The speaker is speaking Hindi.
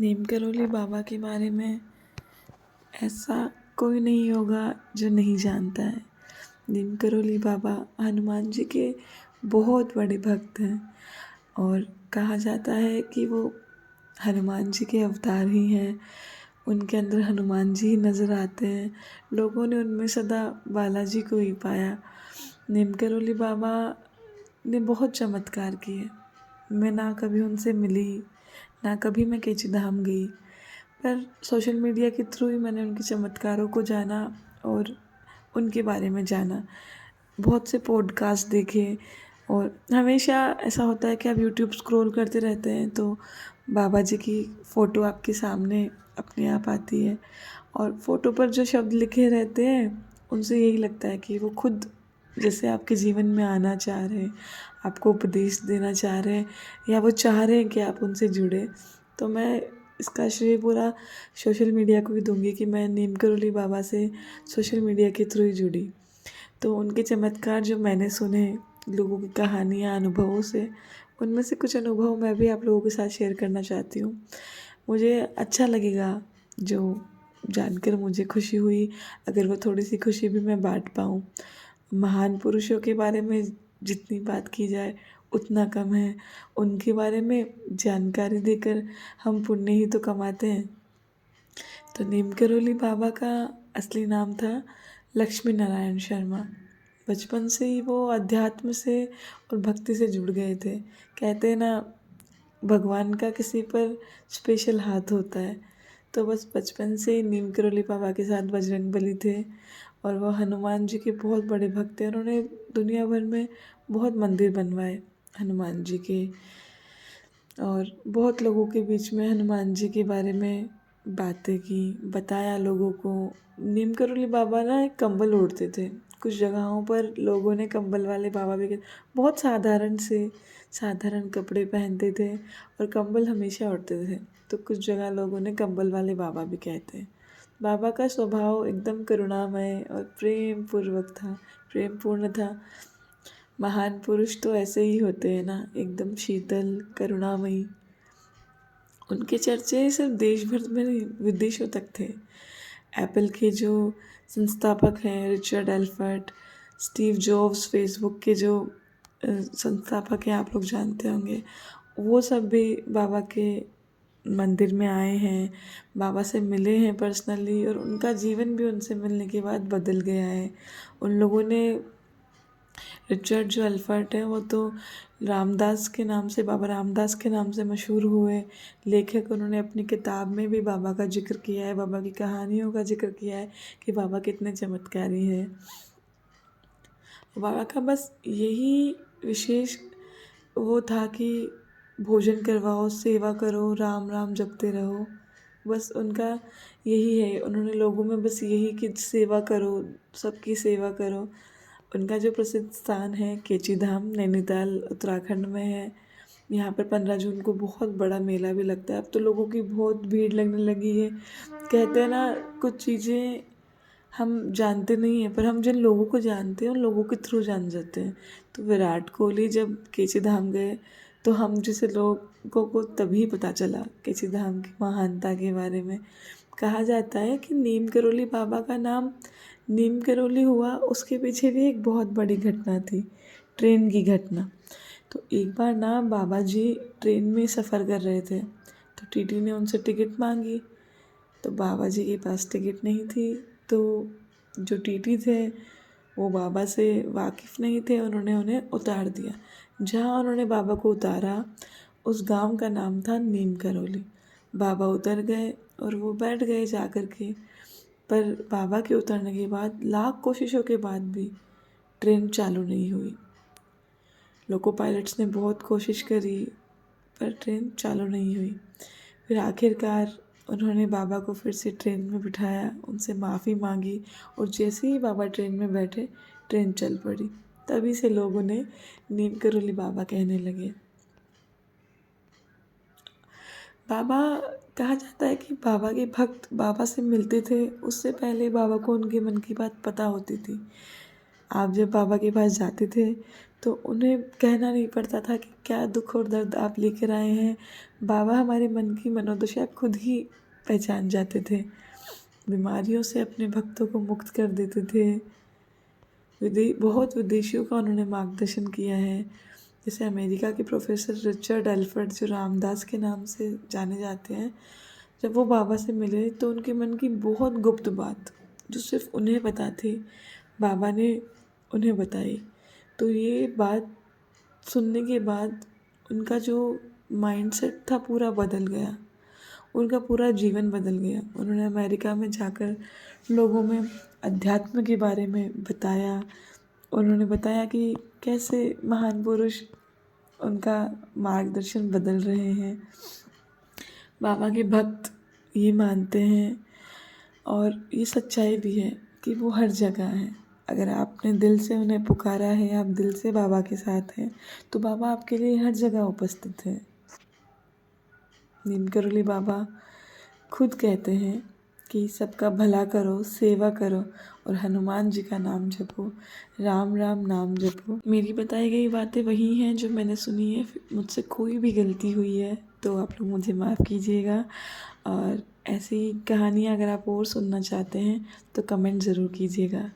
नीम करोली बाबा के बारे में ऐसा कोई नहीं होगा जो नहीं जानता है। नीम करोली बाबा हनुमान जी के बहुत बड़े भक्त हैं और कहा जाता है कि वो हनुमान जी के अवतार ही हैं। उनके अंदर हनुमान जी ही नज़र आते हैं। लोगों ने उनमें सदा बालाजी को ही पाया। नीम करोली बाबा ने बहुत चमत्कार किए। मैं ना कभी उनसे मिली, ना कभी मैं कैची धाम गई, पर सोशल मीडिया के थ्रू ही मैंने उनके चमत्कारों को जाना और उनके बारे में जाना। बहुत से पॉडकास्ट देखे और हमेशा ऐसा होता है कि आप यूट्यूब स्क्रॉल करते रहते हैं तो बाबा जी की फ़ोटो आपके सामने अपने आप आती है और फ़ोटो पर जो शब्द लिखे रहते हैं उनसे यही लगता है कि वो खुद जैसे आपके जीवन में आना चाह रहे हैं, आपको उपदेश देना चाह रहे हैं या वो चाह रहे हैं कि आप उनसे जुड़े। तो मैं इसका श्रेय पूरा सोशल मीडिया को ही दूँगी कि मैं नीम करोली बाबा से सोशल मीडिया के थ्रू ही जुड़ी। तो उनके चमत्कार जो मैंने सुने, लोगों की कहानियाँ, अनुभवों से, उनमें से कुछ अनुभव मैं भी आप लोगों के साथ शेयर करना चाहती हूँ। मुझे अच्छा लगेगा जो जानकर मुझे खुशी हुई, अगर वो थोड़ी-सी खुशी भी मैं बाँट पाऊँ। महान पुरुषों के बारे में जितनी बात की जाए उतना कम है। उनके बारे में जानकारी देकर हम पुण्य ही तो कमाते हैं। तो नीम करोली बाबा का असली नाम था लक्ष्मी नारायण शर्मा। बचपन से ही वो अध्यात्म से और भक्ति से जुड़ गए थे। कहते हैं ना, भगवान का किसी पर स्पेशल हाथ होता है। तो बस बचपन से ही नीम करोली बाबा के साथ बजरंगबली थे और वो हनुमान जी के बहुत बड़े भक्त थे। उन्होंने दुनिया भर में बहुत मंदिर बनवाए हनुमान जी के और बहुत लोगों के बीच में हनुमान जी के बारे में बातें की, बताया लोगों को। नीम करोली बाबा ना एक कंबल ओढ़ते थे। कुछ जगहों पर लोगों ने कंबल वाले बाबा भी बहुत साधारण से साधारण कपड़े पहनते थे और कंबल हमेशा ओढ़ते थे। तो कुछ जगह लोगों ने कंबल वाले बाबा भी कहते हैं। बाबा का स्वभाव एकदम करुणामय और प्रेम पूर्वक था, प्रेम पूर्ण था। महान पुरुष तो ऐसे ही होते हैं ना, एकदम शीतल, करुणामयी। उनके चर्चे सिर्फ देश भर में नहीं, विदेशों तक थे। एप्पल के जो संस्थापक हैं रिचर्ड एल्फर्ट, स्टीव जॉब्स, फेसबुक के जो संस्थापक हैं, आप लोग जानते होंगे, वो सब भी बाबा के मंदिर में आए हैं, बाबा से मिले हैं पर्सनली और उनका जीवन भी उनसे मिलने के बाद बदल गया है। उन लोगों ने रिचर्ड जो अल्फर्ट है वो तो रामदास के नाम से, बाबा रामदास के नाम से मशहूर हुए लेखक। उन्होंने अपनी किताब में भी बाबा का जिक्र किया है, बाबा की कहानियों का जिक्र किया है कि बाबा कितने चमत्कारी हैं। बाबा का बस यही विशेष वो था कि भोजन करवाओ, सेवा करो, राम राम जपते रहो। बस उनका यही है, उन्होंने लोगों में बस यही कि सेवा करो, सबकी सेवा करो। उनका जो प्रसिद्ध स्थान है कैची धाम, नैनीताल उत्तराखंड में है। यहाँ पर 15 जून को बहुत बड़ा मेला भी लगता है। अब तो लोगों की बहुत भीड़ लगने लगी है। कहते हैं ना, कुछ चीज़ें हम जानते नहीं हैं पर हम जिन लोगों को जानते हैं उन लोगों के थ्रू जान जाते हैं। तो विराट कोहली जब कैची धाम गए तो हम जैसे लोगों को तभी पता चला कैची धाम की महानता के बारे में। कहा जाता है कि नीम करोली बाबा का नाम नीम करोली हुआ, उसके पीछे भी एक बहुत बड़ी घटना थी, ट्रेन की घटना। तो एक बार ना बाबा जी ट्रेन में सफ़र कर रहे थे तो टीटी ने उनसे टिकट मांगी। तो बाबा जी के पास टिकट नहीं थी। तो जो टीटी थे वो बाबा से वाकिफ़ नहीं थे, उन्होंने उन्हें उतार दिया। जहाँ उन्होंने बाबा को उतारा उस गांव का नाम था नीम करोली। बाबा उतर गए और वो बैठ गए जा कर के। पर बाबा के उतरने के बाद लाख कोशिशों के बाद भी ट्रेन चालू नहीं हुई। लोको पायलट्स ने बहुत कोशिश करी पर ट्रेन चालू नहीं हुई। फिर आखिरकार उन्होंने बाबा को फिर से ट्रेन में बिठाया, उनसे माफ़ी मांगी और जैसे ही बाबा ट्रेन में बैठे ट्रेन चल पड़ी। तभी से लोग उन्हें नीम करोली बाबा कहने लगे। बाबा, कहा जाता है कि बाबा के भक्त बाबा से मिलते थे उससे पहले बाबा को उनके मन की बात पता होती थी। आप जब बाबा के पास जाते थे तो उन्हें कहना नहीं पड़ता था कि क्या दुख और दर्द आप लेकर आए हैं। बाबा हमारे मन की मनोदशा खुद ही पहचान जाते थे, बीमारियों से अपने भक्तों को मुक्त कर देते थे। बहुत विदेशियों का उन्होंने मार्गदर्शन किया है, जैसे अमेरिका के प्रोफेसर रिचर्ड एल्फ्रेड जो रामदास के नाम से जाने जाते हैं, जब वो बाबा से मिले तो उनके मन की बहुत गुप्त बात जो सिर्फ उन्हें पता थी, बाबा ने उन्हें बताई। तो ये बात सुनने के बाद उनका जो माइंडसेट था पूरा बदल गया, उनका पूरा जीवन बदल गया। उन्होंने अमेरिका में जाकर लोगों में अध्यात्म के बारे में बताया। उन्होंने बताया कि कैसे महान पुरुष उनका मार्गदर्शन बदल रहे हैं। बाबा के भक्त ये मानते हैं और ये सच्चाई भी है कि वो हर जगह हैं। अगर आपने दिल से उन्हें पुकारा है, आप दिल से बाबा के साथ हैं, तो बाबा आपके लिए हर जगह उपस्थित है। नीम करोली बाबा खुद कहते हैं कि सबका भला करो, सेवा करो और हनुमान जी का नाम जपो, राम राम नाम जपो। मेरी बताई गई बातें वही हैं जो मैंने सुनी है। मुझसे कोई भी गलती हुई है तो आप लोग मुझे माफ़ कीजिएगा। और ऐसी कहानियाँ अगर आप और सुनना चाहते हैं तो कमेंट ज़रूर कीजिएगा।